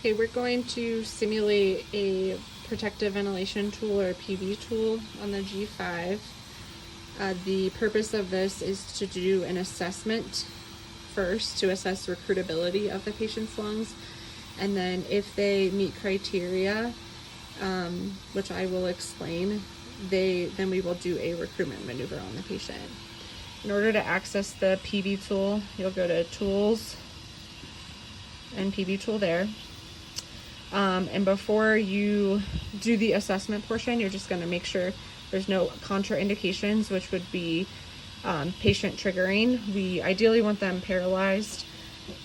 Okay, we're going to simulate a protective ventilation tool or PV tool on the G5. The purpose of this is to do an assessment first to assess recruitability of the patient's lungs, and then if they meet criteria, which I will explain, then we will do a recruitment maneuver on the patient. In order to access the PV tool, you'll go to Tools and PV tool there. And before you do the assessment portion, you're just going to make sure there's no contraindications, which would be patient triggering. We ideally want them paralyzed,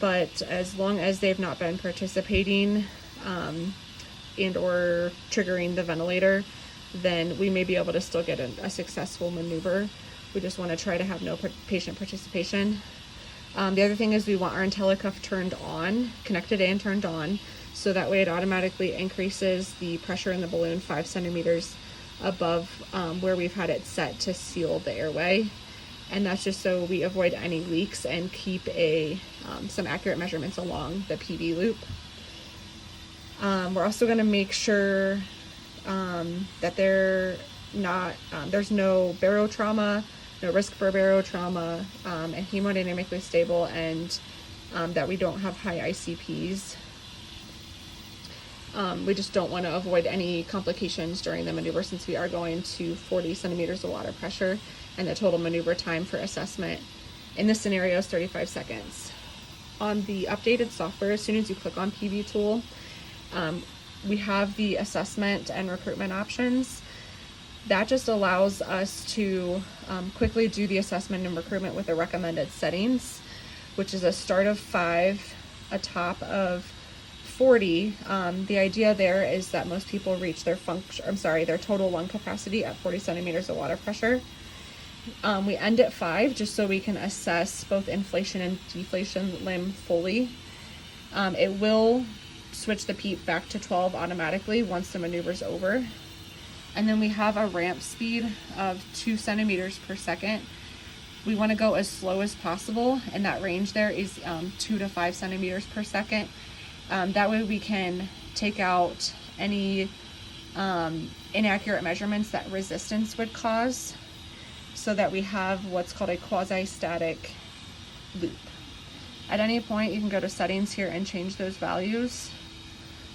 but as long as they've not been participating and or triggering the ventilator, then we may be able to still get a successful maneuver. We just want to try to have no patient participation. The other thing is we want our IntelliCuff turned on, connected and turned on, so that way it automatically increases the pressure in the balloon 5 centimeters above where we've had it set to seal the airway. And that's just so we avoid any leaks and keep some accurate measurements along the PV loop. We're also going to make sure that there's no barotrauma, no risk for barotrauma, and hemodynamically stable, and that we don't have high ICPs. We just don't want to avoid any complications during the maneuver, since we are going to 40 centimeters of water pressure, and the total maneuver time for assessment in this scenario is 35 seconds. On the updated software, as soon as you click on PV tool, we have the assessment and recruitment options. That just allows us to quickly do the assessment and recruitment with the recommended settings, which is a start of 5, a top of 40. The idea there is that most people reach their total lung capacity at 40 centimeters of water pressure. We end at 5 just so we can assess both inflation and deflation limb fully. It will switch the PEEP back to 12 automatically once the maneuver is over. And then we have a ramp speed of 2 centimeters per second. We want to go as slow as possible, and that range there is 2 to 5 centimeters per second. That way we can take out any inaccurate measurements that resistance would cause, so that we have what's called a quasi-static loop. At any point, you can go to settings here and change those values.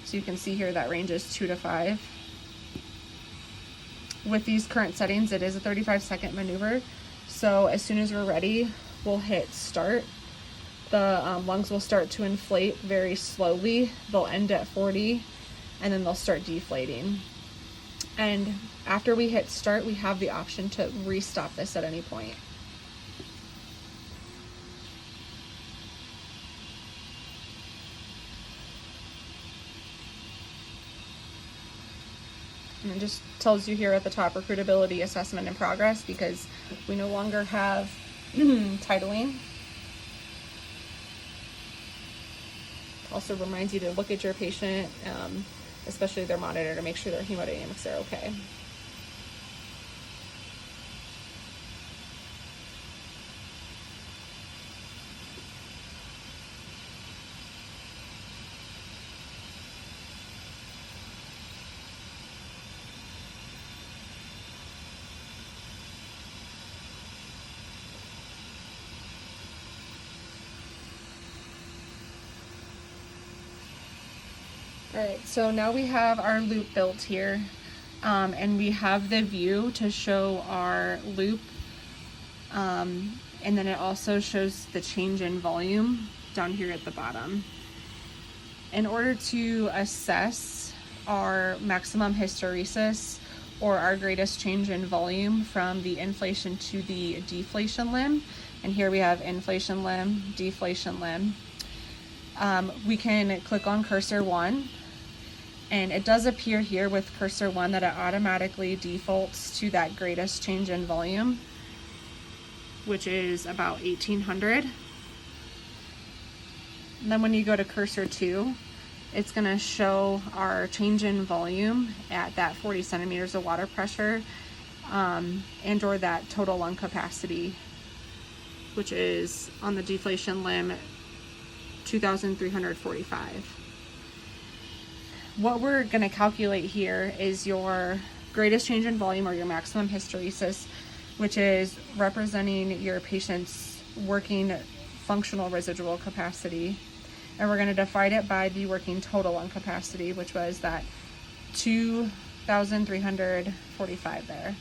So you can see here that range is 2 to 5. With these current settings, it is a 35-second maneuver. So as soon as we're ready, we'll hit start. The lungs will start to inflate very slowly. They'll end at 40, and then they'll start deflating. And after we hit start, we have the option to restop this at any point. And it just tells you here at the top, recruitability assessment in progress, because we no longer have titling. Also reminds you to look at your patient, especially their monitor, to make sure their hemodynamics are okay. Alright, so now we have our loop built here, and we have the view to show our loop, and then it also shows the change in volume down here at the bottom. In order to assess our maximum hysteresis, or our greatest change in volume from the inflation to the deflation limb, and here we have inflation limb, deflation limb, we can click on cursor 1. And it does appear here with cursor 1 that it automatically defaults to that greatest change in volume, which is about 1800. And then when you go to cursor 2, it's going to show our change in volume at that 40 centimeters of water pressure, and or that total lung capacity, which is on the deflation limb 2,345. what we're going to calculate here is your greatest change in volume, or your maximum hysteresis, which is representing your patient's working functional residual capacity. And we're going to divide it by the working total lung capacity, which was that 2,345 there.